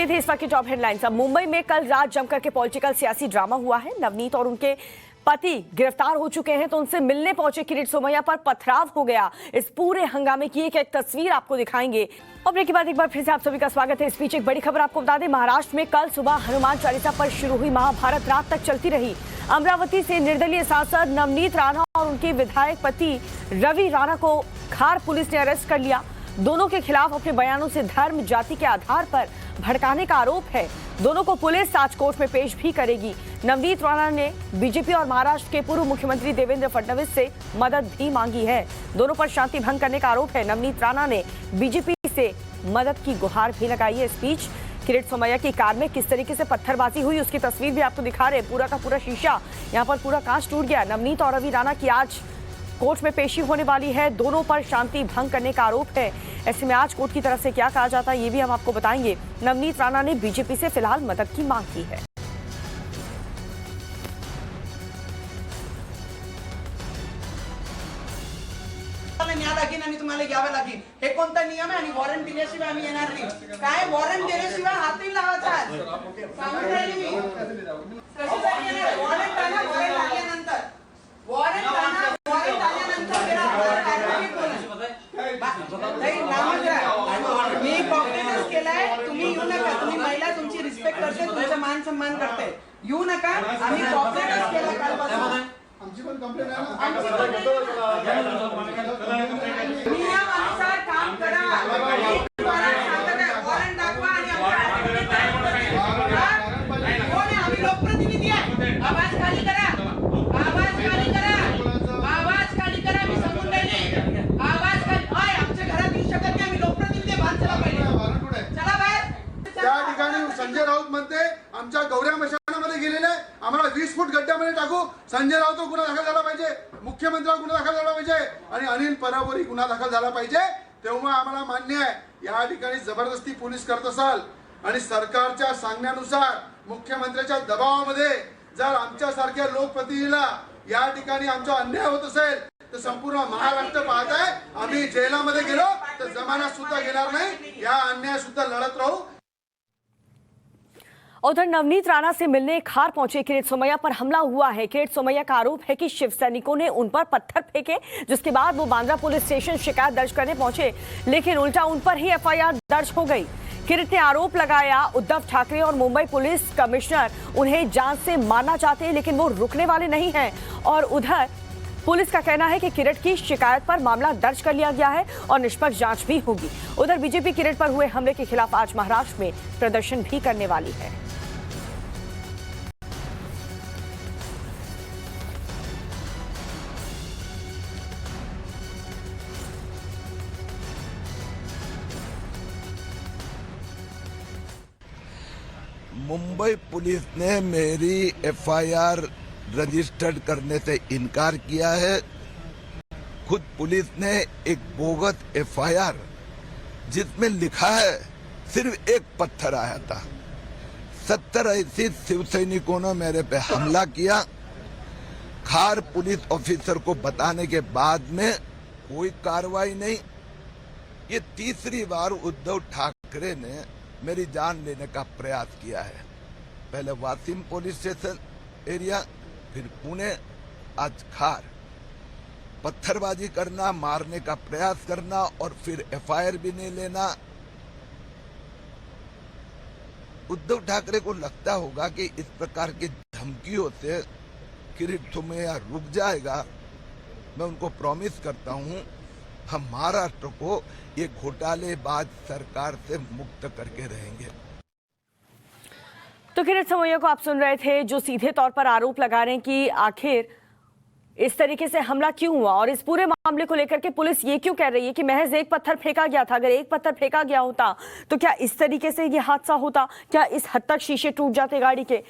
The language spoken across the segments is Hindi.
ये थी इस वक्त की टॉप हेडलाइंस। अब मुंबई में कल रात जमकर के पॉलिटिकल सियासी ड्रामा हुआ है। नवनीत और उनके पति गिरफ्तार हो चुके हैं तो उनसे मिलने पहुंचे किरीट सोमैया पर पथराव हो गया। इस पूरे हंगामे की एक तस्वीर आपको दिखाएंगे। और ब्रेक के बाद एक बार फिर से आप सभी का स्वागत है। इस बीच एक बड़ी खबर आपको बता दें, महाराष्ट्र में कल सुबह हनुमान चालीसा पर शुरू हुई महाभारत रात तक चलती रही। अमरावती से निर्दलीय सांसद नवनीत राणा और उनके विधायक पति रवि राणा को खार पुलिस ने अरेस्ट कर लिया। दोनों के खिलाफ अपने बयानों से धर्म जाति के आधार पर भड़काने का आरोप है। दोनों को पुलिस आज कोर्ट में पेश भी करेगी। नवनीत राणा ने बीजेपी और महाराष्ट्र के पूर्व मुख्यमंत्री देवेंद्र फडणवीस से मदद भी मांगी है। दोनों पर शांति भंग करने का आरोप है। नवनीत राणा ने बीजेपी से मदद की गुहार भी लगाई है। इस बीच किरीट सोमैया की कार में किस तरीके से पत्थरबाजी हुई उसकी तस्वीर भी आपको दिखा रहे हैं। पूरा का पूरा शीशा यहाँ पर पूरा कांच टूट गया। नवनीत और रवि राणा की आज कोर्ट में पेशी होने वाली है। दोनों पर शांति भंग करने का आरोप है। ऐसे में आज कोर्ट की तरफ से क्या कहा जाता है ये भी हम आपको बताएंगे। नवनीत राणा ने बीजेपी से फिलहाल मदद की मांग की है। न्याय लागेल आणि तुम्हाला घ्यावं लागेल। हे कोणता नियम आहे आणि वॉरंट दिल्याशिवाय आम्ही येणार नाही। काय वॉरंट दिल्याशिवाय हात नाही लावायचा। सांगून राहिले मी कशासाठी येणार वॉरंट आला वॉरंट आल्यानंतर वॉरंट आल्यानंतर नाही नामच मी कॉम्प्लेंट केलाय। तुम्ही येऊ नका। तुम्ही महिला तुमची रिस्पेक्ट करते, तुमचा मान सन्मान करते। येऊ नका। आम्ही कॉम्प्लेंट केला कालपासून। आमची पण कंप्लेंट आहे ना। आमची नियमानुसार काम करा। वॉरंट दाखवा आणि आम्ही लोकप्रतिनिधी आहे। आवाज खाली करा। आवाज खाली करा। आवाज खाली करा। मी सांगून राहिले आवाज खाली। ओय आमच्या घरात येऊ शकत नाही। आम्ही लोकप्रतिनिधी बाहेर चला पहिले। चला बाहेर। त्या ठिकाणी संजय राऊत म्हणते आमच्या गौऱ्या मशानामध्ये गेलेले आम्हाला 20 फूट गड्ड्यामध्ये टाकू। संजय राऊत गुन्हा दाखल झाला पाहिजे, मुख्यमंत्र्यांवर गुन्हा दाखल झाला पाहिजे आणि अनिल परबवर गुन्हा दाखल झाला पाहिजे। तेव्हा आम्हाला मान्य आहे या ठिकाणी जबरदस्ती पोलीस करत असाल आणि सरकारच्या सांगण्यानुसार मुख्यमंत्र्याच्या दबावामध्ये जर आमच्या सारख्या लोकप्रतिनिधीला या ठिकाणी आमचा अन्याय होत असेल तर संपूर्ण महाराष्ट्र पाहत आहे। आम्ही जेलामध्ये गेलो तर जमानत सुद्धा घेणार नाही। या अन्याय सुद्धा लढत राहू। उधर नवनीत राणा से मिलने खार पहुंचे किरीट सोमैया पर हमला हुआ है। किरीट सोमैया का आरोप है कि शिव सैनिकों ने उन पर पत्थर फेंके, जिसके बाद वो बांद्रा पुलिस स्टेशन शिकायत दर्ज करने पहुंचे, लेकिन उल्टा उन पर ही एफआईआर दर्ज हो गई। किरीट ने आरोप लगाया उद्धव ठाकरे और मुंबई पुलिस कमिश्नर उन्हें जान से मारना चाहते हैं, लेकिन वो रुकने वाले नहीं हैं। और उधर पुलिस का कहना है कि किरीट की शिकायत पर मामला दर्ज कर लिया गया है और निष्पक्ष जांच भी होगी। उधर बीजेपी किरीट पर हुए हमले के खिलाफ आज महाराष्ट्र में प्रदर्शन भी करने वाली है। मुंबई पुलिस ने मेरी एफआईआर रजिस्टर्ड करने से इनकार किया है। खुद पुलिस ने एक बोगस एफआईआर जिसमें लिखा है सिर्फ एक पत्थर आया था। 70 ऐसी शिव सैनिकों ने मेरे पे हमला किया। खार पुलिस ऑफिसर को बताने के बाद में कोई कार्रवाई नहीं। ये तीसरी बार उद्धव ठाकरे ने मेरी जान लेने का प्रयास किया है। पहले वासिम पुलिस स्टेशन एरिया, फिर पुणे, आज खार। पत्थरबाजी करना, मारने का प्रयास करना और फिर एफआईआर भी नहीं लेना। उद्धव ठाकरे को लगता होगा कि इस प्रकार की धमकियों से किरीट सोमैया रुक जाएगा। मैं उनको प्रॉमिस करता हूं हम महाराष्ट्र को ये घोटालेबाज सरकार से मुक्त करके रहेंगे। तो किरीट सोमैया को आप सुन रहे थे, जो सीधे तौर पर आरोप लगा रहे हैं कि आखिर इस तरीके से हमला क्यों हुआ और इस पूरे मामले को लेकर के पुलिस ये क्यों कह रही है कि महज एक पत्थर फेंका गया था। अगर एक पत्थर फेंका गया होता तो क्या इस तरीके से ये हादसा होता? क्या इस हद तक शीशे टूट जाते गाड़ी के?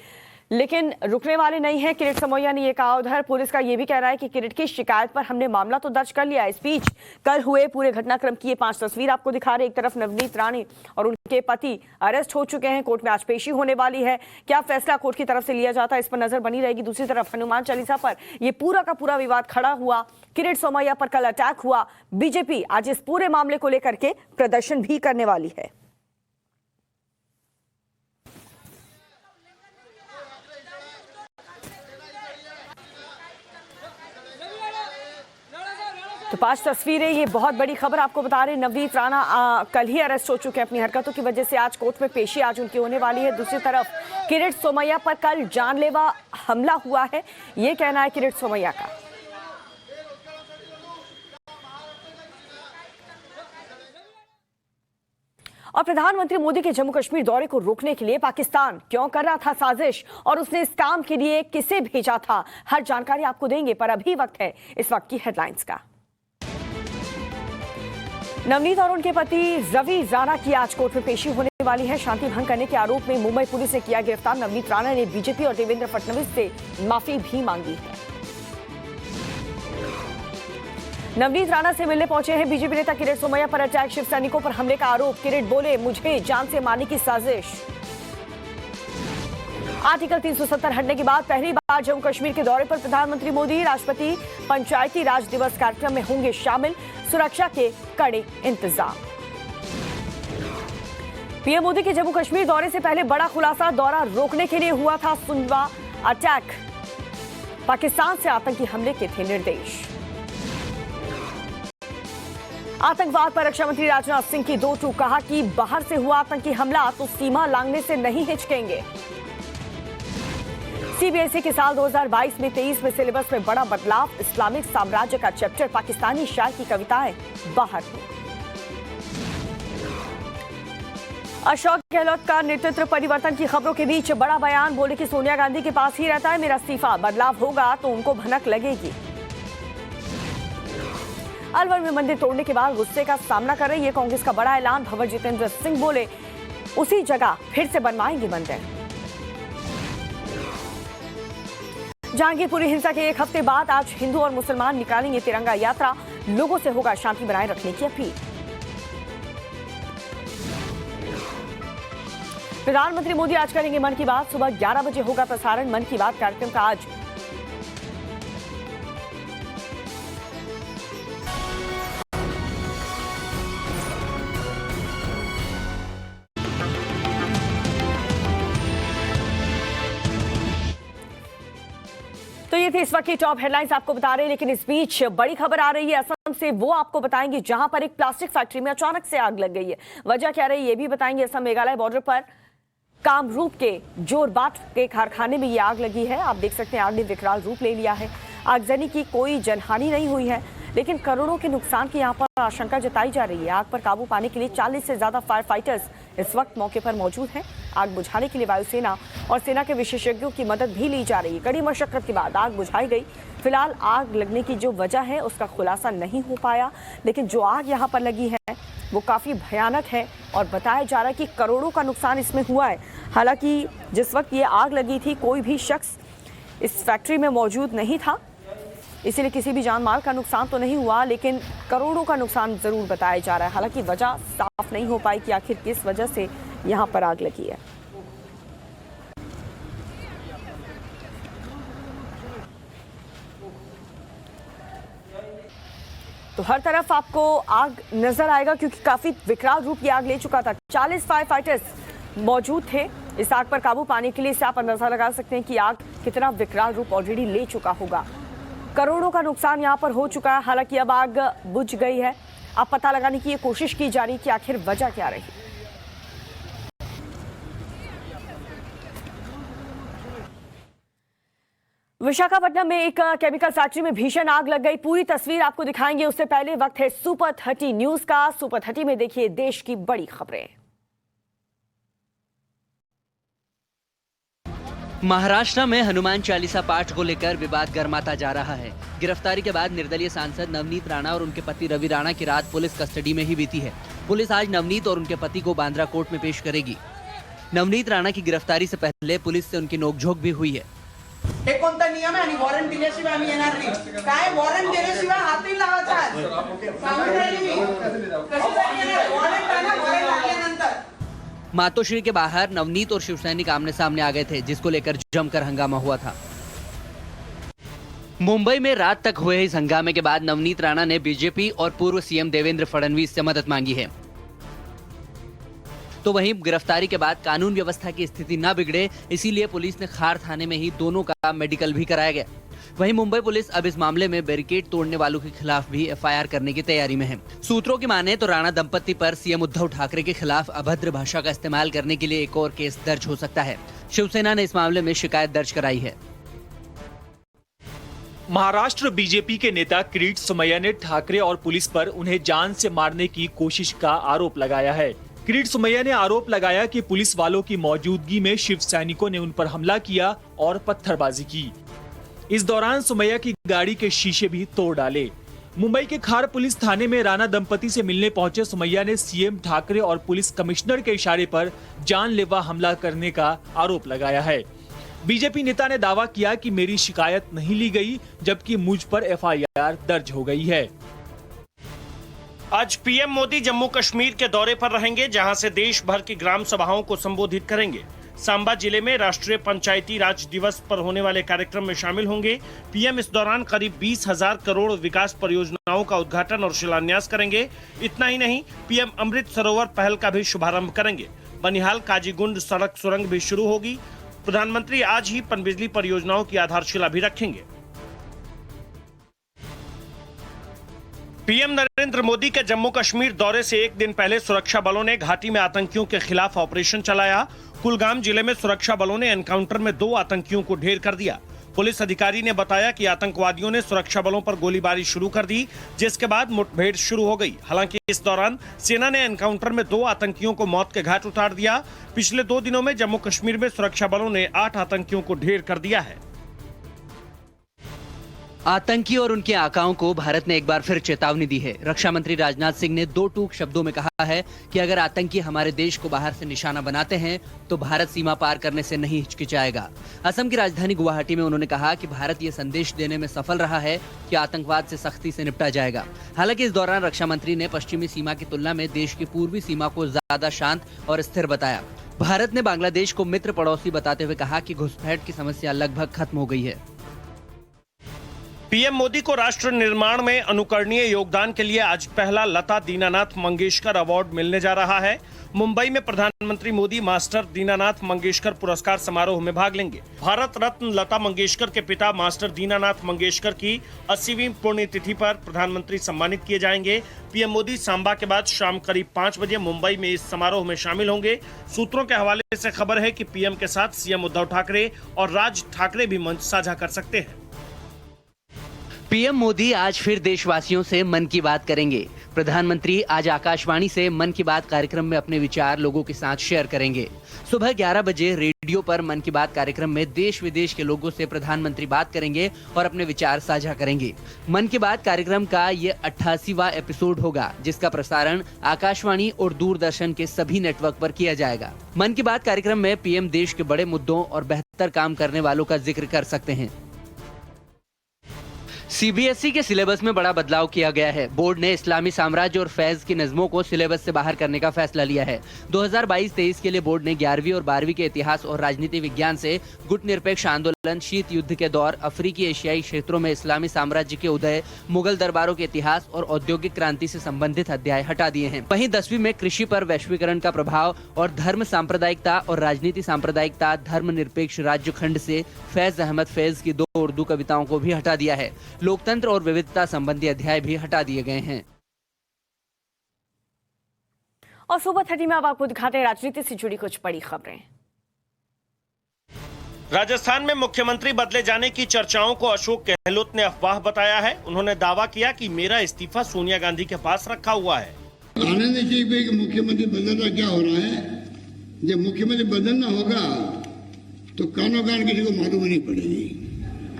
लेकिन रुकने वाले नहीं है। किरीट सोमैया ने यह कहा। उधर पुलिस का यह भी कह रहा है कि किरीट की शिकायत पर हमने मामला तो दर्ज कर लिया। इस बीच कल हुए पूरे घटनाक्रम की ये 5 तस्वीर आपको दिखा रहे। एक तरफ नवनीत राणा और उनके पति अरेस्ट हो चुके हैं। कोर्ट में आज पेशी होने वाली है। क्या फैसला कोर्ट की तरफ से लिया जाता है इस पर नजर बनी रहेगी। दूसरी तरफ हनुमान चालीसा पर यह पूरा का पूरा विवाद खड़ा हुआ। किरीट सोमैया पर कल अटैक हुआ। बीजेपी आज इस पूरे मामले को लेकर के प्रदर्शन भी करने वाली है। तो 5 तस्वीरें, ये बहुत बड़ी खबर आपको बता रहे हैं। नवनीत राणा कल ही अरेस्ट हो चुके हैं अपनी हरकतों की वजह से। आज कोर्ट में पेशी आज उनकी होने वाली है। दूसरी तरफ किरीट सोमैया पर कल जानलेवा हमला हुआ है, ये कहना है किरीट सोमैया का। और प्रधानमंत्री मोदी के जम्मू कश्मीर दौरे को रोकने के लिए पाकिस्तान क्यों कर रहा था साजिश और उसने इस काम के लिए किसे भेजा था, हर जानकारी आपको देंगे। पर अभी वक्त है इस वक्त की हेडलाइंस का। नवनीत और उनके पति रवि राणा की आज कोर्ट में पेशी होने वाली है। शांति भंग करने के आरोप में मुंबई पुलिस ने किया गिरफ्तार। नवनीत राणा ने बीजेपी और देवेंद्र फडणवीस से माफी भी मांगी है। नवनीत राणा से मिलने पहुंचे हैं बीजेपी नेता किरीट सोमैया पर अटैक, शिव सैनिकों पर हमले का आरोप। किरीट बोले, मुझे जान से मारने की साजिश। आर्टिकल 370 हटने के बाद पहली बार जम्मू कश्मीर के दौरे पर प्रधानमंत्री मोदी। राष्ट्रपति पंचायती राज दिवस कार्यक्रम में होंगे शामिल, सुरक्षा के कड़े इंतजाम। पीएम मोदी के जम्मू कश्मीर दौरे से पहले बड़ा खुलासा, दौरा रोकने के लिए हुआ था सुनवा अटैक। पाकिस्तान से आतंकी हमले के थे निर्देश। आतंकवाद पर रक्षा मंत्री राजनाथ सिंह की दो टूक, कहा कि बाहर से हुआ आतंकी हमला तो सीमा लांघने से नहीं हिचकेंगे। सीबीएसई के साल 2022 में 23 में सिलेबस में बड़ा बदलाव, इस्लामिक साम्राज्य का चैप्टर पाकिस्तानी शायर की कविताएं बाहर हुई। अशोक गहलोत का नेतृत्व परिवर्तन की खबरों के बीच बड़ा बयान, बोले कि सोनिया गांधी के पास ही रहता है मेरा इस्तीफा, बदलाव होगा तो उनको भनक लगेगी। अलवर में मंदिर तोड़ने के बाद गुस्से का सामना कर रही है कांग्रेस का बड़ा ऐलान। भंवर जितेंद्र सिंह बोले, उसी जगह फिर से बनवाएंगे मंदिर। जहांगीरपुरी हिंसा के एक हफ्ते बाद आज हिंदू और मुसलमान निकालेंगे तिरंगा यात्रा, लोगों से होगा शांति बनाए रखने की अपील। प्रधानमंत्री मोदी आज करेंगे मन की बात, सुबह 11 बजे होगा प्रसारण मन की बात कार्यक्रम का। आज तो ये थी इस वक्त की टॉप हेडलाइंस आपको बता रहे हैं, लेकिन इस बीच बड़ी खबर आ रही है असम से, वो आपको बताएंगे जहां पर एक प्लास्टिक फैक्ट्री में अचानक से आग लग गई है। वजह क्या रही ये भी बताएंगे। असम मेघालय बॉर्डर पर कामरूप के जोरबाट के कारखाने में ये आग लगी है। आप देख सकते हैं आग ने विकराल रूप ले लिया है। आगजनी की कोई जनहानि नहीं हुई है, लेकिन करोड़ों के नुकसान की यहाँ पर आशंका जताई जा रही है। आग पर काबू पाने के लिए 40 से ज्यादा फायर फाइटर्स इस वक्त मौके पर मौजूद हैं। आग बुझाने के लिए वायुसेना और सेना के विशेषज्ञों की मदद भी ली जा रही है। कड़ी मशक्कत के बाद आग बुझाई गई। फिलहाल आग लगने की जो वजह है उसका खुलासा नहीं हो पाया, लेकिन जो आग यहाँ पर लगी है वो काफ़ी भयानक है और बताया जा रहा है कि करोड़ों का नुकसान इसमें हुआ है। हालांकि जिस वक्त ये आग लगी थी कोई भी शख्स इस फैक्ट्री में मौजूद नहीं था, इसलिए किसी भी जान माल का नुकसान तो नहीं हुआ, लेकिन करोड़ों का नुकसान जरूर बताया जा रहा है। हालांकि वजह साफ नहीं हो पाई कि आखिर किस वजह से यहाँ पर आग लगी है। तो हर तरफ आपको आग नजर आएगा क्योंकि काफी विकराल रूप की आग ले चुका था। 40 फायर फाइटर्स मौजूद थे इस आग पर काबू पाने के लिए। इससे आप अंदाजा लगा सकते हैं कि आग कितना विकराल रूप ऑलरेडी ले चुका होगा। करोड़ों का नुकसान यहाँ पर हो चुका है। हालांकि अब आग बुझ गई है। अब पता लगाने की ये कोशिश की जा रही है कि आखिर वजह क्या रही। विशाखापट्टनम में एक केमिकल फैक्ट्री में भीषण आग लग गई। पूरी तस्वीर आपको दिखाएंगे, उससे पहले वक्त है सुपर 30 न्यूज का। सुपर 30 में देखिए देश की बड़ी खबरें। महाराष्ट्र में हनुमान चालीसा पाठ को लेकर विवाद गर्माता जा रहा है। गिरफ्तारी के बाद निर्दलीय सांसद नवनीत राणा और उनके पति रवि राणा की रात पुलिस कस्टडी में ही बीती है। पुलिस आज नवनीत और उनके पति को बांद्रा कोर्ट में पेश करेगी। नवनीत राणा की गिरफ्तारी से पहले पुलिस से उनकी नोकझोंक भी हुई है। हे कोणता नियम आहे आणि वॉरंट दिल्याशिवाय आम्ही येणार नाही। काय वॉरंट दिल्याशिवाय हाती लावायचा आहे? सांगून राहिली मी कशासाठी येणार? वॉरंट आहे ना, वॉरंट लागल्यानंतर। मातोश्री के बाहर नवनीत और शिवसैनिक आमने सामने आ गए थे, जिसको लेकर जमकर हंगामा हुआ था। मुंबई में रात तक हुए इस हंगामे के बाद नवनीत राणा ने बीजेपी और पूर्व सीएम देवेंद्र फडणवीस से मदद मांगी है। तो वहीं गिरफ्तारी के बाद कानून व्यवस्था की स्थिति न बिगड़े, इसीलिए पुलिस ने खार थाने में ही दोनों का मेडिकल भी कराया गया। वहीं मुंबई पुलिस अब इस मामले में बैरिकेड तोड़ने वालों के खिलाफ भी एफआईआर करने की तैयारी में है। सूत्रों की माने तो राणा दंपति पर सीएम उद्धव ठाकरे के खिलाफ अभद्र भाषा का इस्तेमाल करने के लिए एक और केस दर्ज हो सकता है। शिवसेना ने इस मामले में शिकायत दर्ज कराई है। महाराष्ट्र बीजेपी के नेता किरीट सोमैया ने ठाकरे और पुलिस पर उन्हें जान से मारने की कोशिश का आरोप लगाया है। किरीट सोमैया ने आरोप लगाया कि पुलिस वालों की मौजूदगी में शिव सैनिकों ने उन पर हमला किया और पत्थरबाजी की। इस दौरान सोमैया की गाड़ी के शीशे भी तोड़ डाले। मुंबई के खार पुलिस थाने में राणा दंपति से मिलने पहुंचे सोमैया ने सीएम ठाकरे और पुलिस कमिश्नर के इशारे पर जानलेवा हमला करने का आरोप लगाया है। बीजेपी नेता ने दावा किया कि मेरी शिकायत नहीं ली गई, जबकि मुझ पर एफआईआर दर्ज हो गई है। आज पीएम मोदी जम्मू कश्मीर के दौरे पर रहेंगे, जहां से देश भर की ग्राम सभाओं को संबोधित करेंगे। सांबा जिले में राष्ट्रीय पंचायती राज दिवस पर होने वाले कार्यक्रम में शामिल होंगे। पीएम इस दौरान करीब 20,000 करोड़ विकास परियोजनाओं का उद्घाटन और शिलान्यास करेंगे। इतना ही नहीं, पीएम अमृत सरोवर पहल का भी शुभारंभ करेंगे। बनिहाल काजीगुंड सड़क सुरंग भी शुरू होगी। प्रधानमंत्री आज ही पनबिजली परियोजनाओं की आधारशिला भी रखेंगे। पीएम नरेंद्र मोदी के जम्मू कश्मीर दौरे से एक दिन पहले सुरक्षा बलों ने घाटी में आतंकियों के खिलाफ ऑपरेशन चलाया। कुलगाम जिले में सुरक्षा बलों ने एनकाउंटर में 2 आतंकियों को ढेर कर दिया। पुलिस अधिकारी ने बताया कि आतंकवादियों ने सुरक्षा बलों पर गोलीबारी शुरू कर दी, जिसके बाद मुठभेड़ शुरू हो गई। हालांकि इस दौरान सेना ने एनकाउंटर में 2 आतंकियों को मौत के घाट उतार दिया। पिछले 2 दिनों में जम्मू कश्मीर में सुरक्षा बलों ने 8 आतंकियों को ढेर कर दिया है। आतंकी और उनके आकाओं को भारत ने एक बार फिर चेतावनी दी है। रक्षा मंत्री राजनाथ सिंह ने 2 टूक शब्दों में कहा है कि अगर आतंकी हमारे देश को बाहर से निशाना बनाते हैं तो भारत सीमा पार करने से नहीं हिचकिचाएगा। असम की राजधानी गुवाहाटी में उन्होंने कहा कि भारत ये संदेश देने में सफल रहा है कि आतंकवाद से सख्ती से निपटा जाएगा। हालांकि इस दौरान रक्षा मंत्री ने पश्चिमी सीमा की तुलना में देश की पूर्वी सीमा को ज्यादा शांत और स्थिर बताया। भारत ने बांग्लादेश को मित्र पड़ोसी बताते हुए कहा कि घुसपैठ की समस्या लगभग खत्म हो गई है। पीएम मोदी को राष्ट्र निर्माण में अनुकरणीय योगदान के लिए आज पहला लता दीनानाथ मंगेशकर अवार्ड मिलने जा रहा है। मुंबई में प्रधानमंत्री मोदी मास्टर दीनानाथ मंगेशकर पुरस्कार समारोह में भाग लेंगे। भारत रत्न लता मंगेशकर के पिता मास्टर दीनानाथ मंगेशकर की 80वीं पुण्यतिथि पर प्रधानमंत्री सम्मानित किए जाएंगे। पीएम मोदी सांबा के बाद शाम करीब 5 बजे मुंबई में इस समारोह में शामिल होंगे। सूत्रों के हवाले से खबर है कि पीएम के साथ सीएम उद्धव ठाकरे और राज ठाकरे भी मंच साझा कर सकते हैं। पीएम मोदी आज फिर देशवासियों से मन की बात करेंगे। प्रधानमंत्री आज आकाशवाणी से मन की बात कार्यक्रम में अपने विचार लोगों के साथ शेयर करेंगे। सुबह 11 बजे रेडियो पर मन की बात कार्यक्रम में देश विदेश के लोगों से प्रधानमंत्री बात करेंगे और अपने विचार साझा करेंगे। मन की बात कार्यक्रम का ये 88वां एपिसोड होगा, जिसका प्रसारण आकाशवाणी और दूरदर्शन के सभी नेटवर्क पर किया जाएगा। मन की बात कार्यक्रम में पीएम देश के बड़े मुद्दों और बेहतर काम करने वालों का जिक्र कर सकते हैं। सीबीएसई के सिलेबस में बड़ा बदलाव किया गया है। बोर्ड ने इस्लामी साम्राज्य और फैज की नज़मों को सिलेबस से बाहर करने का फैसला लिया है। 2022-23 के लिए बोर्ड ने 11वीं और 12वीं के इतिहास और राजनीति विज्ञान से गुट निरपेक्ष आंदोलन, शीत युद्ध के दौर, अफ्रीकी एशियाई क्षेत्रों में इस्लामी साम्राज्य के उदय, मुगल दरबारों के इतिहास और औद्योगिक क्रांति से संबंधित अध्याय हटा दिए हैं। वहीं 10वीं में कृषि पर वैश्वीकरण का प्रभाव और धर्म सांप्रदायिकता और राजनीति सांप्रदायिकता, धर्मनिरपेक्ष राज्य खंड से फैज अहमद फैज की 2 उर्दू कविताओं को भी हटा दिया है। लोकतंत्र और विविधता संबंधी अध्याय भी हटा दिए गए हैं। और सुबह 30 में अब आपको दिखाते हैं राजनीति से जुड़ी कुछ बड़ी खबरें। राजस्थान में मुख्यमंत्री बदले जाने की चर्चाओं को अशोक गहलोत ने अफवाह बताया है। उन्होंने दावा किया कि मेरा इस्तीफा सोनिया गांधी के पास रखा हुआ है। आनंद जी भी मुख्यमंत्री बदलना क्या हो रहा है, जब मुख्यमंत्री बदलना होगा तो कानों कान किसी को मालूम नहीं पड़ेगी,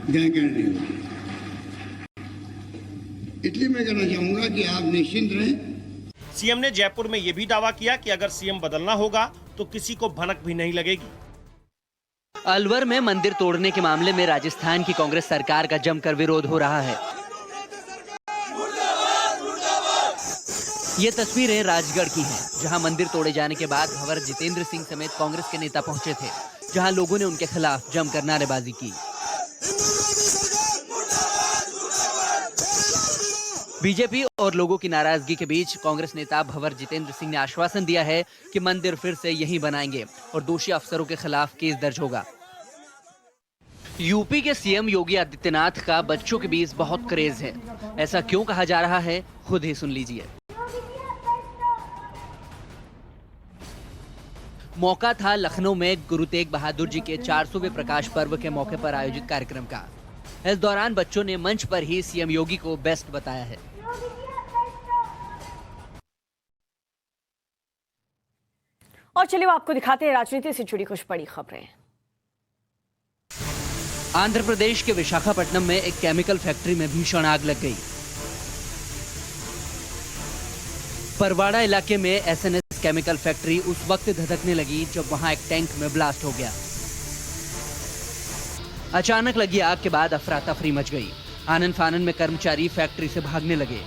जय कहने होगा। इसलिए मैं कहना चाहूंगा कि आप निश्चिंत रहें। सीएम ने जयपुर में यह भी दावा किया कि अगर सीएम बदलना होगा तो किसी को भनक भी नहीं लगेगी। अलवर में मंदिर तोड़ने के मामले में राजस्थान की कांग्रेस सरकार का जमकर विरोध हो रहा है। ये तस्वीरें राजगढ़ की हैं, जहां मंदिर तोड़े जाने के बाद भंवर जितेंद्र सिंह समेत कांग्रेस के नेता पहुंचे थे, जहां लोगों ने उनके खिलाफ जमकर नारेबाजी की। बीजेपी और लोगों की नाराजगी के बीच कांग्रेस नेता भंवर जितेंद्र सिंह ने आश्वासन दिया है कि मंदिर फिर से यहीं बनाएंगे और दोषी अफसरों के खिलाफ केस दर्ज होगा। यूपी के सीएम योगी आदित्यनाथ का बच्चों के बीच बहुत क्रेज है। ऐसा क्यों कहा जा रहा है, खुद ही सुन लीजिए। मौका था लखनऊ में गुरु तेग बहादुर जी के 400वें प्रकाश पर्व के मौके पर आयोजित कार्यक्रम का। इस दौरान बच्चों ने मंच पर ही सीएम योगी को बेस्ट बताया है। और चलिए आपको दिखाते हैं राजनीति से जुड़ी कुछ बड़ी खबरें। आंध्र प्रदेश के विशाखापट्टनम में एक केमिकल फैक्ट्री में भीषण आग लग गई। परवाड़ा इलाके में एसएनएस केमिकल फैक्ट्री उस वक्त धधकने लगी जब वहां एक टैंक में ब्लास्ट हो गया। अचानक लगी आग के बाद अफरा तफरी मच गई। आनन फानन में कर्मचारी फैक्ट्री से भागने लगे।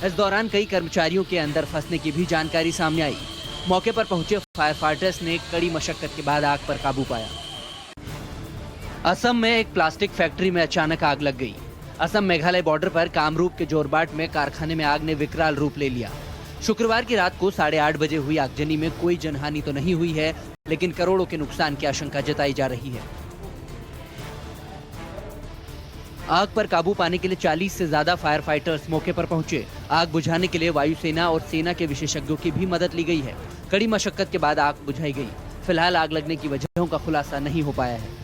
इस दौरान कई कर्मचारियों के अंदर फंसने की भी जानकारी सामने आई। मौके पर पहुंचे फायर फाइटर्स ने कड़ी मशक्कत के बाद आग पर काबू पाया। असम में एक प्लास्टिक फैक्ट्री में अचानक आग लग गई। असम मेघालय बॉर्डर पर कामरूप के जोरबाट में कारखाने में आग ने विकराल रूप ले लिया। शुक्रवार की रात को 8:30 बजे हुई आगजनी में कोई जनहानि तो नहीं हुई है, लेकिन करोड़ों के नुकसान की आशंका जताई जा रही है। आग पर काबू पाने के लिए 40 से ज्यादा फायर फाइटर्स मौके पर पहुंचे। आग बुझाने के लिए वायुसेना और सेना के विशेषज्ञों की भी मदद ली गई है। कड़ी मशक्कत के बाद आग बुझाई गई। फिलहाल आग लगने की वजहों का खुलासा नहीं हो पाया है।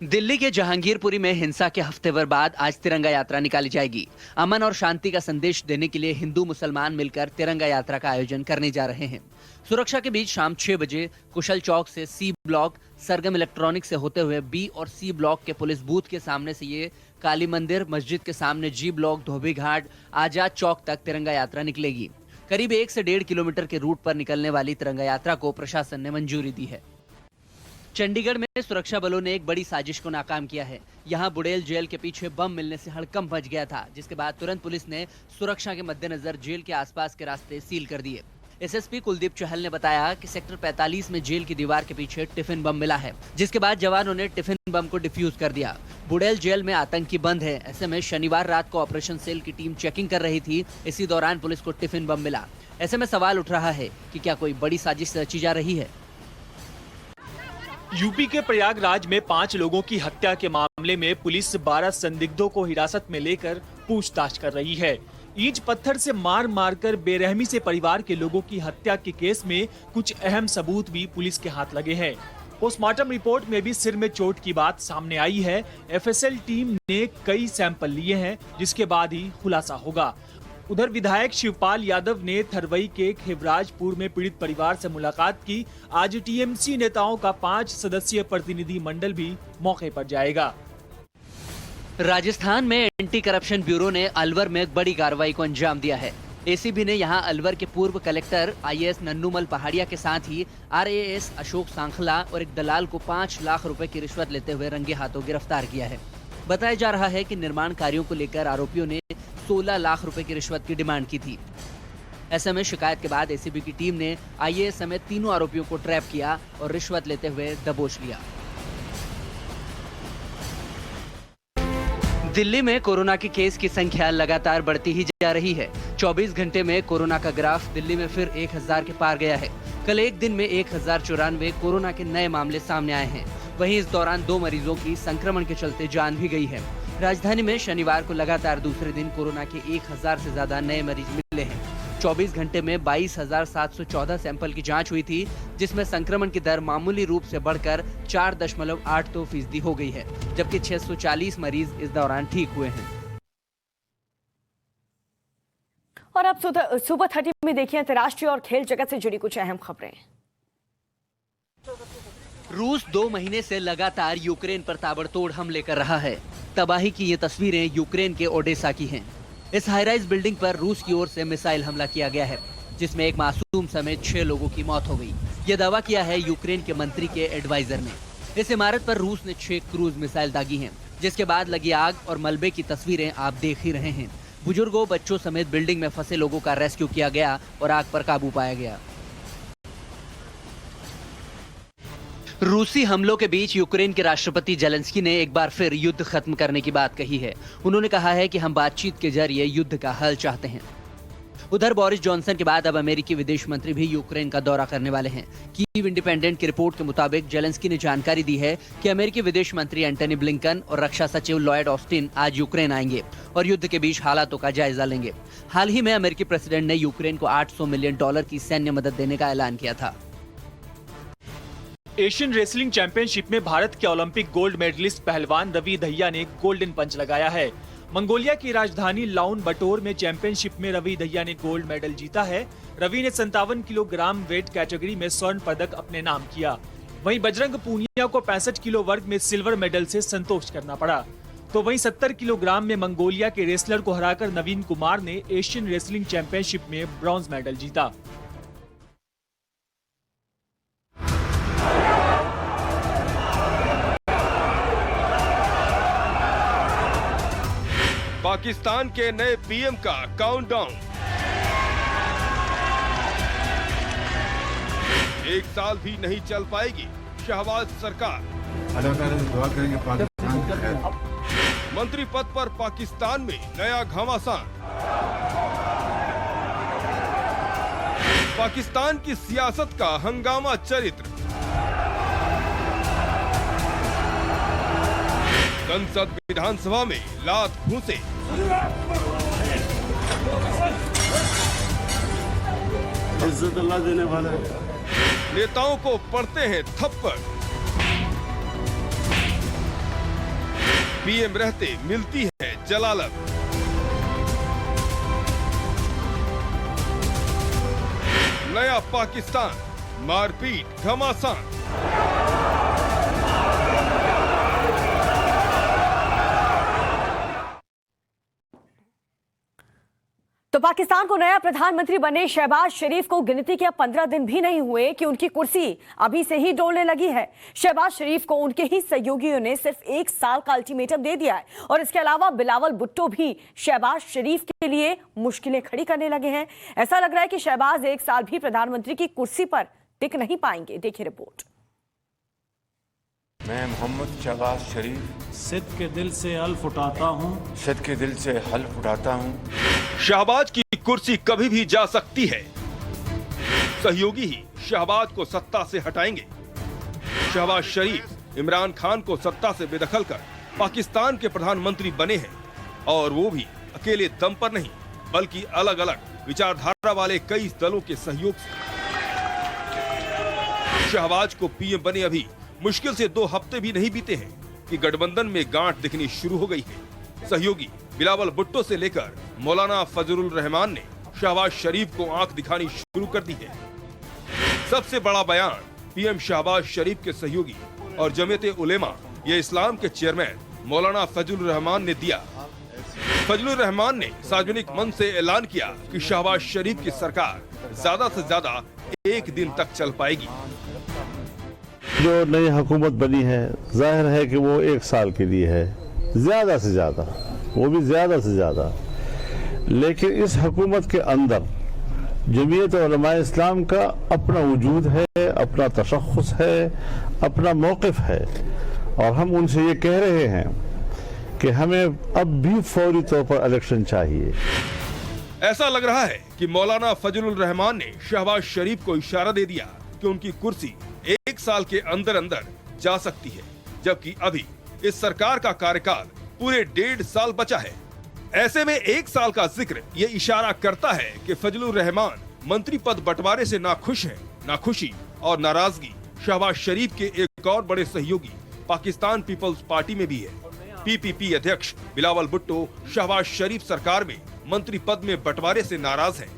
दिल्ली के जहांगीरपुरी में हिंसा के हफ्ते भर बाद आज तिरंगा यात्रा निकाली जाएगी। अमन और शांति का संदेश देने के लिए हिंदू मुसलमान मिलकर तिरंगा यात्रा का आयोजन करने जा रहे हैं। सुरक्षा के बीच शाम 6 बजे कुशल चौक से सी ब्लॉक, सरगम इलेक्ट्रॉनिक से होते हुए बी और सी ब्लॉक के पुलिस बूथ के सामने से ये काली मंदिर मस्जिद के सामने जी ब्लॉक, धोबी घाट, आजाद चौक तक तिरंगा यात्रा निकलेगी। करीब 1 से 1.5 किलोमीटर के रूट पर निकलने वाली तिरंगा यात्रा को प्रशासन ने मंजूरी दी है। चंडीगढ़ में सुरक्षा बलों ने एक बड़ी साजिश को नाकाम किया है। यहां बुड़ेल जेल के पीछे बम मिलने से हड़कंप मच गया था, जिसके बाद तुरंत पुलिस ने सुरक्षा के मद्देनजर जेल के आसपास के रास्ते सील कर दिए। एसएसपी कुलदीप चहल ने बताया कि सेक्टर 45 में जेल की दीवार के पीछे टिफिन बम मिला है, जिसके बाद जवानों ने टिफिन बम को डिफ्यूज कर दिया। बुड़ेल जेल में आतंकी बंद है। ऐसे में शनिवार रात को ऑपरेशन सेल की टीम चेकिंग कर रही थी। इसी दौरान पुलिस को टिफिन बम मिला। ऐसे में सवाल उठ रहा है कि क्या कोई बड़ी साजिश रची जा रही है। यूपी के प्रयागराज में 5 लोगों की हत्या के मामले में पुलिस 12 संदिग्धों को हिरासत में लेकर पूछताछ कर रही है। ईंट पत्थर से मार मारकर बेरहमी से परिवार के लोगों की हत्या के केस में कुछ अहम सबूत भी पुलिस के हाथ लगे हैं। पोस्टमार्टम रिपोर्ट में भी सिर में चोट की बात सामने आई है। एफएसएल टीम ने कई सैंपल लिए हैं, जिसके बाद ही खुलासा होगा। उधर विधायक शिवपाल यादव ने थरवई के खेवराजपुर में पीड़ित परिवार से मुलाकात की। आज टीएमसी नेताओं का 5 सदस्यीय प्रतिनिधि मंडल भी मौके पर जाएगा। राजस्थान में एंटी करप्शन ब्यूरो ने अलवर में एक बड़ी कार्रवाई को अंजाम दिया है। एसीबी ने यहां अलवर के पूर्व कलेक्टर आईएएस नन्नूमल पहाड़िया के साथ ही आरएएस अशोक सांखला और एक दलाल को 5 लाख रुपए की रिश्वत लेते हुए रंगे हाथों गिरफ्तार किया है। बताया जा रहा है कि निर्माण कार्यों को लेकर आरोपियों ने 16 लाख रुपए की रिश्वत की डिमांड की थी। ऐसे में शिकायत के बाद एसीबी की टीम ने आईएएस समेत तीनों आरोपियों को ट्रैप किया और रिश्वत लेते हुए दबोच लिया। दिल्ली में कोरोना के केस की संख्या लगातार बढ़ती ही जा रही है। 24 घंटे में कोरोना का ग्राफ दिल्ली में फिर 1000 के पार गया है। कल एक दिन में 1094 कोरोना के नए मामले सामने आए हैं। वहीं इस दौरान 2 मरीजों की संक्रमण के चलते जान भी गई है। राजधानी में शनिवार को लगातार दूसरे दिन कोरोना के 1000 से ज्यादा नए मरीज मिले हैं। 24 घंटे में 22,714 सैंपल की जांच हुई थी, जिसमें संक्रमण की दर मामूली रूप से बढ़कर 4.82% हो गई है, जबकि 640 मरीज इस दौरान ठीक हुए हैं। और अब सुपर 30 में देखिए अंतर्राष्ट्रीय और खेल जगत से जुड़ी कुछ अहम खबरें। रूस 2 महीने से लगातार यूक्रेन पर ताबड़तोड़ हमले कर रहा है। तबाही की ये तस्वीरें यूक्रेन के ओडेसा की हैं। इस हाईराइज बिल्डिंग पर रूस की ओर से मिसाइल हमला किया गया है, जिसमें एक मासूम समेत 6 लोगों की मौत हो गई। यह दावा किया है यूक्रेन के मंत्री के एडवाइजर ने। इस इमारत पर रूस ने 6 क्रूज मिसाइल दागी हैं, जिसके बाद लगी आग और मलबे की तस्वीरें आप देख ही रहे हैं। बुजुर्गों, बच्चों समेत बिल्डिंग में फंसे लोगों का रेस्क्यू किया गया और आग पर काबू पाया गया। रूसी हमलों के बीच यूक्रेन के राष्ट्रपति जेलेंस्की ने एक बार फिर युद्ध खत्म करने की बात कही है। उन्होंने कहा है कि हम बातचीत के जरिए युद्ध का हल चाहते हैं। उधर बोरिस जॉनसन के बाद अब अमेरिकी विदेश मंत्री भी यूक्रेन का दौरा करने वाले हैं। कीव इंडिपेंडेंट की रिपोर्ट के मुताबिक जेलेंस्की ने जानकारी दी है कि अमेरिकी विदेश मंत्री एंटनी ब्लिंकन और रक्षा सचिव लॉयड ऑस्टिन आज यूक्रेन आएंगे और युद्ध के बीच हालातों का जायजा लेंगे। हाल ही में अमेरिकी प्रेसिडेंट ने यूक्रेन को $800 मिलियन की सैन्य मदद देने का ऐलान किया था। एशियन रेसलिंग चैंपियनशिप में भारत के ओलंपिक गोल्ड मेडलिस्ट पहलवान रवि दहिया ने गोल्डन पंच लगाया है। मंगोलिया की राजधानी लाउन बटोर में चैंपियनशिप में रवि दहिया ने गोल्ड मेडल जीता है। रवि ने 57 किलोग्राम वेट कैटेगरी में स्वर्ण पदक अपने नाम किया। वहीं बजरंग पूनिया को 65 किलो वर्ग में सिल्वर मेडल से संतोष करना पड़ा। तो वहीं 70 किलोग्राम में मंगोलिया के रेसलर को हराकर नवीन कुमार ने एशियन रेसलिंग चैंपियनशिप में ब्रॉन्ज मेडल जीता। पाकिस्तान के नए पीएम का काउंटडाउन। 1 साल भी नहीं चल पाएगी शहबाज सरकार। दुआ करेंगे पाकिस्तान। मंत्री पद पर पाकिस्तान में नया घमासान। पाकिस्तान की सियासत का हंगामा चरित्र। संसद विधानसभा में लात घूंसे। इज्जत अल्लाह देने वाला है। नेताओं को पड़ते हैं थप्पड़। पीएम रहते मिलती है जलालत। नया पाकिस्तान, मारपीट, घमासान। तो पाकिस्तान को नया प्रधानमंत्री बने शहबाज शरीफ को गिनती के अब 15 दिन भी नहीं हुए कि उनकी कुर्सी अभी से ही डोलने लगी है। शहबाज शरीफ को उनके ही सहयोगियों ने सिर्फ 1 साल का अल्टीमेटम दे दिया है और इसके अलावा बिलावल भुट्टो भी शहबाज शरीफ के लिए मुश्किलें खड़ी करने लगे हैं। ऐसा लग रहा है कि शहबाज 1 साल भी प्रधानमंत्री की कुर्सी पर टिक नहीं पाएंगे। देखिए रिपोर्ट। मैं मोहम्मद शहबाज शरीफ सिद्ध के दिल से हल्फ उठाता हूँ। सिद्ध के दिल से हल्फ उठाता हूँ। शहबाज की कुर्सी कभी भी जा सकती है। सहयोगी ही शहबाज को सत्ता से हटाएंगे। शहबाज शरीफ इमरान खान को सत्ता से बेदखल कर पाकिस्तान के प्रधानमंत्री बने हैं और वो भी अकेले दम पर नहीं बल्कि अलग अलग विचारधारा वाले कई दलों के सहयोग से। शहबाज को पीएम बने अभी मुश्किल से 2 हफ्ते भी नहीं बीते हैं कि गठबंधन में गांठ दिखनी शुरू हो गई है। सहयोगी बिलावल भुट्टो से लेकर मौलाना फजलुर रहमान ने शहबाज शरीफ को आंख दिखानी शुरू कर दी है। सबसे बड़ा बयान पीएम शहबाज शरीफ के सहयोगी और जमीयत उलेमा ये इस्लाम के चेयरमैन मौलाना फजलुर रहमान ने दिया। फजलुर रहमान ने सार्वजनिक मंच से ऐलान किया कि शहबाज शरीफ की सरकार ज्यादा से ज्यादा 1 दिन तक चल पाएगी। जो नई हुकूमत बनी है जाहिर है कि वो 1 साल के लिए है, ज्यादा से ज्यादा, वो भी ज्यादा से ज्यादा। लेकिन इस हुकूमत के अंदर जमीयत उलमा इस्लाम का अपना वजूद है, अपना तशख़्ख़ुस है, अपना मौक़िफ़ है और हम उनसे ये कह रहे हैं कि हमें अब भी फौरी तौर पर इलेक्शन चाहिए। ऐसा लग रहा है कि मौलाना फजलुर रहमान ने शहबाज शरीफ को इशारा दे दिया कि उनकी कुर्सी 1 साल के अंदर अंदर जा सकती है, जबकि अभी इस सरकार का कार्यकाल पूरे 1.5 साल बचा है। ऐसे में 1 साल का जिक्र ये इशारा करता है कि फजलुर रहमान मंत्री पद बंटवारे से नाखुश हैं। नाखुशी और नाराजगी शहबाज शरीफ के एक और बड़े सहयोगी पाकिस्तान पीपल्स पार्टी में भी है। पीपीपी अध्यक्ष बिलावल भुट्टो शहबाज शरीफ सरकार में मंत्री पद में बंटवारे से नाराज हैं।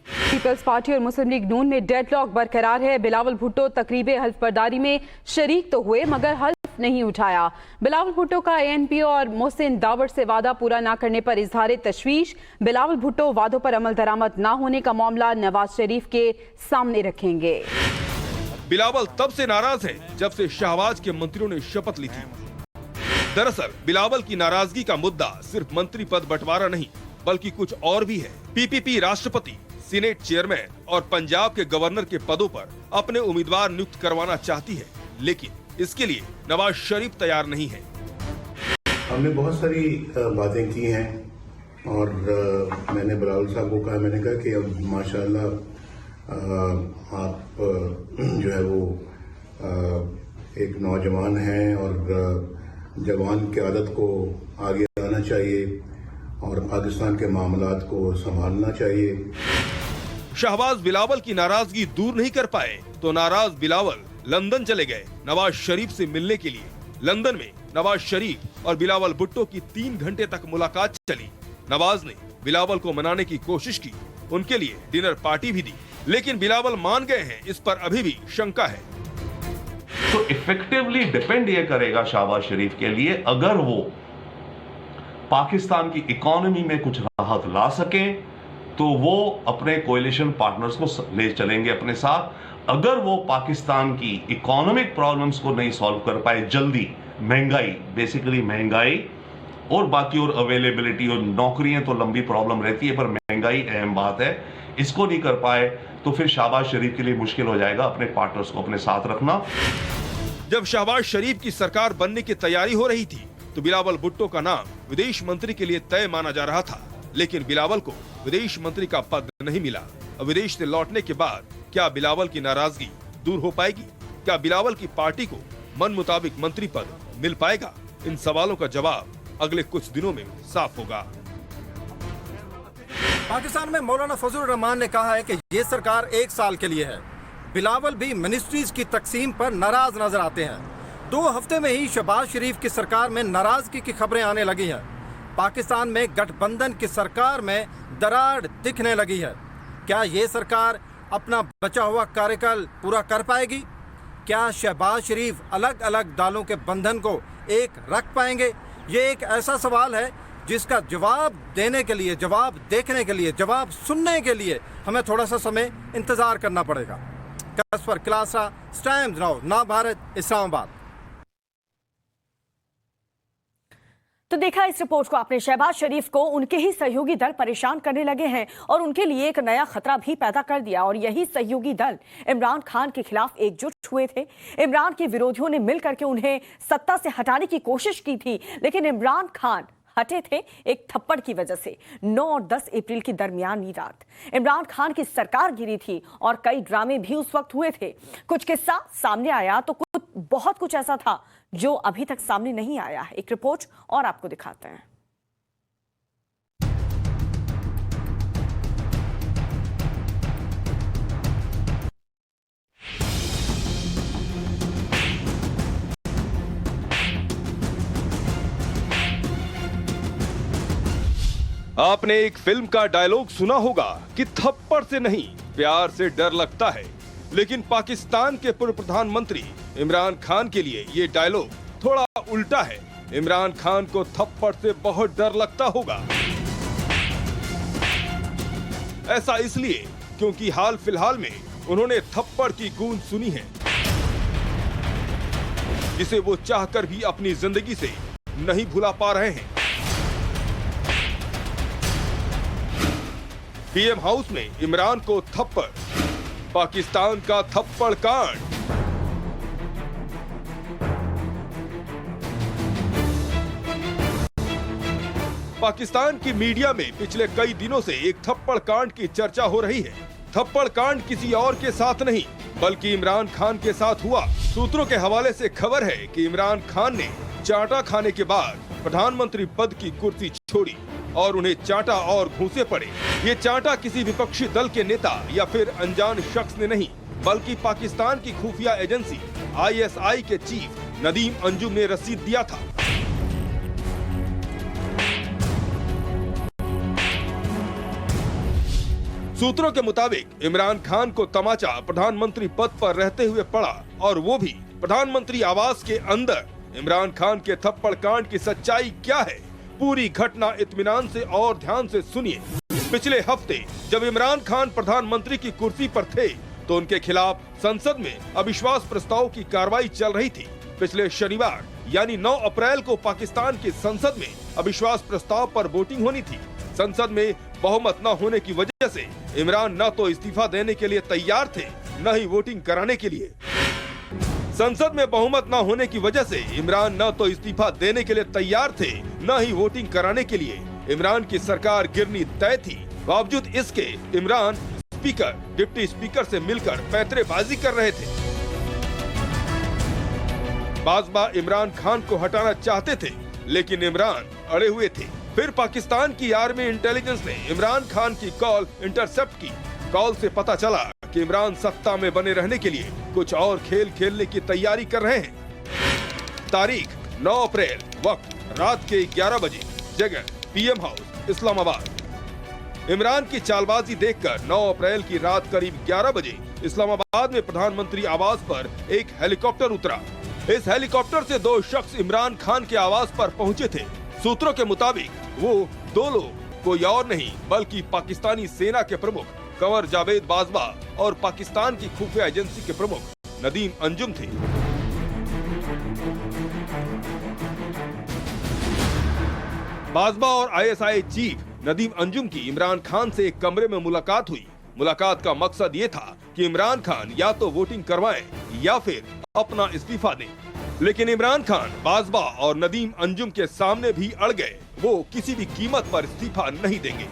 पीपल्स पार्टी और मुस्लिम लीग नून में डेडलॉक बरकरार है। बिलावल भुट्टो तकरीबे हल्फ बर्दारी में शरीक तो हुए मगर हल्फ नहीं उठाया। बिलावल भुट्टो का एएनपी और मोहसिन दावर से वादा पूरा न करने पर इजहार तशवीश। बिलावल भुट्टो वादों पर अमल दरामद न होने का मामला नवाज शरीफ के सामने रखेंगे। बिलावल तब से नाराज है जब से शहबाज के मंत्रियों ने शपथ ली थी। दरअसल बिलावल की नाराजगी का मुद्दा सिर्फ मंत्री पद बंटवारा नहीं बल्कि कुछ और भी है। पीपीपी राष्ट्रपति, सीनेट चेयरमैन और पंजाब के गवर्नर के पदों पर अपने उम्मीदवार नियुक्त करवाना चाहती है, लेकिन इसके लिए नवाज शरीफ तैयार नहीं है। हमने बहुत सारी बातें की हैं और मैंने बिलावल साहब को कहा, मैंने कहा कि अब माशाल्लाह आप जो है वो एक नौजवान हैं और जवान की आदत को आगे आना चाहिए और पाकिस्तान के मामलात को संभालना चाहिए। शहबाज बिलावल की नाराजगी दूर नहीं कर पाए तो नाराज बिलावल लंदन चले गए नवाज शरीफ से मिलने के लिए। लंदन में नवाज शरीफ और बिलावल भुट्टो की 3 घंटे तक मुलाकात चली। नवाज ने बिलावल को मनाने की कोशिश की, उनके लिए डिनर पार्टी भी दी, लेकिन बिलावल मान गए हैं, इस पर अभी भी शंका है। तो इफेक्टिवली डिपेंड ये करेगा शहबाज शरीफ के लिए, अगर वो पाकिस्तान की इकोनॉमी में कुछ राहत ला सकें तो वो अपने कोएलिशन पार्टनर्स को ले चलेंगे अपने साथ। अगर वो पाकिस्तान की इकोनॉमिक प्रॉब्लम्स को नहीं सॉल्व कर पाए जल्दी, महंगाई, बेसिकली महंगाई और बाकी और अवेलेबिलिटी और नौकरियां तो लंबी प्रॉब्लम रहती है, पर महंगाई अहम बात है, इसको नहीं कर पाए तो फिर शहबाज शरीफ के लिए मुश्किल हो जाएगा अपने पार्टनर्स को अपने साथ रखना। जब शहबाज शरीफ की सरकार बनने की तैयारी हो रही थी तो बिलावल भुट्टो का नाम विदेश मंत्री के लिए तय माना जा रहा था, लेकिन बिलावल को विदेश मंत्री का पद नहीं मिला। अब विदेश से लौटने के बाद क्या बिलावल की नाराजगी दूर हो पाएगी? क्या बिलावल की पार्टी को मन मुताबिक मंत्री पद मिल पाएगा? इन सवालों का जवाब अगले कुछ दिनों में साफ होगा। पाकिस्तान में मौलाना फजलुर रहमान ने कहा है कि ये सरकार 1 साल के लिए है। बिलावल भी मिनिस्ट्रीज की तकसीम पर नाराज नजर आते हैं। 2 हफ्ते में ही शहबाज शरीफ की सरकार में नाराजगी की खबरें आने लगी हैं। पाकिस्तान में गठबंधन की सरकार में दरार दिखने लगी है। क्या ये सरकार अपना बचा हुआ कार्यकाल पूरा कर पाएगी? क्या शहबाज शरीफ अलग अलग दलों के बंधन को एक रख पाएंगे? ये एक ऐसा सवाल है जिसका जवाब देने के लिए, जवाब देखने के लिए, जवाब सुनने के लिए हमें थोड़ा सा समय इंतजार करना पड़ेगा। कसफर क्लासा, टाइम्स नाउ, नवभारत, इस्लामाबाद। तो देखा इस रिपोर्ट को आपने, शहबाज शरीफ को उनके ही सहयोगी दल परेशान करने लगे हैं और उनके लिए एक नया खतरा भी पैदा कर दिया। और यही सहयोगी दल इमरान खान के खिलाफ एकजुट हुए थे। इमरान के विरोधियों ने मिलकर के उन्हें सत्ता से हटाने की कोशिश की थी, लेकिन इमरान खान हटे थे एक थप्पड़ की वजह से। 9 और 10 अप्रैल की दरमियानी रात इमरान खान की सरकार गिरी थी और कई ड्रामे भी उस वक्त हुए थे। कुछ किस्सा सामने आया तो बहुत कुछ ऐसा था जो अभी तक सामने नहीं आया है। एक रिपोर्ट और आपको दिखाते हैं। आपने एक फिल्म का डायलॉग सुना होगा कि थप्पड़ से नहीं प्यार से डर लगता है, लेकिन पाकिस्तान के पूर्व प्रधानमंत्री इमरान खान के लिए ये डायलॉग थोड़ा उल्टा है। इमरान खान को थप्पड़ से बहुत डर लगता होगा। ऐसा इसलिए क्योंकि हाल फिलहाल में उन्होंने थप्पड़ की गूंज सुनी है, जिसे वो चाहकर भी अपनी जिंदगी से नहीं भुला पा रहे हैं। पीएम हाउस में इमरान को थप्पड़, पाकिस्तान का थप्पड़ कांड। पाकिस्तान की मीडिया में पिछले कई दिनों से एक थप्पड़ कांड की चर्चा हो रही है। थप्पड़ कांड किसी और के साथ नहीं बल्कि इमरान खान के साथ हुआ। सूत्रों के हवाले से खबर है कि इमरान खान ने चाटा खाने के बाद प्रधानमंत्री पद की कुर्सी छोड़ी और उन्हें चाटा और घूंसे पड़े। ये चाटा किसी विपक्षी दल के नेता या फिर अनजान शख्स ने नहीं, बल्कि पाकिस्तान की खुफिया एजेंसी ISI के चीफ नदीम अंजुम ने रसीद दिया था। सूत्रों के मुताबिक इमरान खान को तमाचा प्रधानमंत्री पद पर रहते हुए पड़ा, और वो भी प्रधानमंत्री आवास के अंदर। इमरान खान के थप्पड़ कांड की सच्चाई क्या है, पूरी घटना इत्मीनान से और ध्यान से सुनिए। पिछले हफ्ते जब इमरान खान प्रधानमंत्री की कुर्सी पर थे तो उनके खिलाफ संसद में अविश्वास प्रस्ताव की कार्रवाई चल रही थी। पिछले शनिवार यानी 9 अप्रैल को पाकिस्तान की संसद में अविश्वास प्रस्ताव पर वोटिंग होनी थी। संसद में बहुमत न होने की वजह से इमरान न तो इस्तीफा देने के लिए तैयार थे, न ही वोटिंग कराने के लिए। संसद में बहुमत न होने की वजह से इमरान न तो इस्तीफा देने के लिए तैयार थे, न ही वोटिंग कराने के लिए। इमरान की सरकार गिरनी तय थी। बावजूद इसके इमरान स्पीकर, डिप्टी स्पीकर से मिलकर पैंतरेबाजी कर रहे थे। बाजवा इमरान खान को हटाना चाहते थे, लेकिन इमरान अड़े हुए थे। फिर पाकिस्तान की आर्मी इंटेलिजेंस ने इमरान खान की कॉल इंटरसेप्ट की। कॉल से पता चला कि इमरान सत्ता में बने रहने के लिए कुछ और खेल खेलने की तैयारी कर रहे हैं। तारीख 9 अप्रैल, वक्त रात के 11 बजे, जगह पीएम हाउस, इस्लामाबाद। इमरान की चालबाजी देखकर 9 अप्रैल की रात करीब 11 बजे इस्लामाबाद में प्रधानमंत्री आवास पर एक हेलीकॉप्टर उतरा। इस हेलीकॉप्टर से 2 शख्स इमरान खान के आवास पर पहुंचे थे। सूत्रों के मुताबिक वो 2 लोग कोई और नहीं बल्कि पाकिस्तानी सेना के प्रमुख कंवर जावेद बाजवा और पाकिस्तान की खुफिया एजेंसी के प्रमुख नदीम अंजुम थे। बाजवा और आईएसआई चीफ नदीम अंजुम की इमरान खान से एक कमरे में मुलाकात हुई। मुलाकात का मकसद ये था कि इमरान खान या तो वोटिंग करवाएं या फिर अपना इस्तीफा दें। लेकिन इमरान खान बाजवा और नदीम अंजुम के सामने भी अड़ गए। वो किसी भी कीमत पर इस्तीफा नहीं देंगे।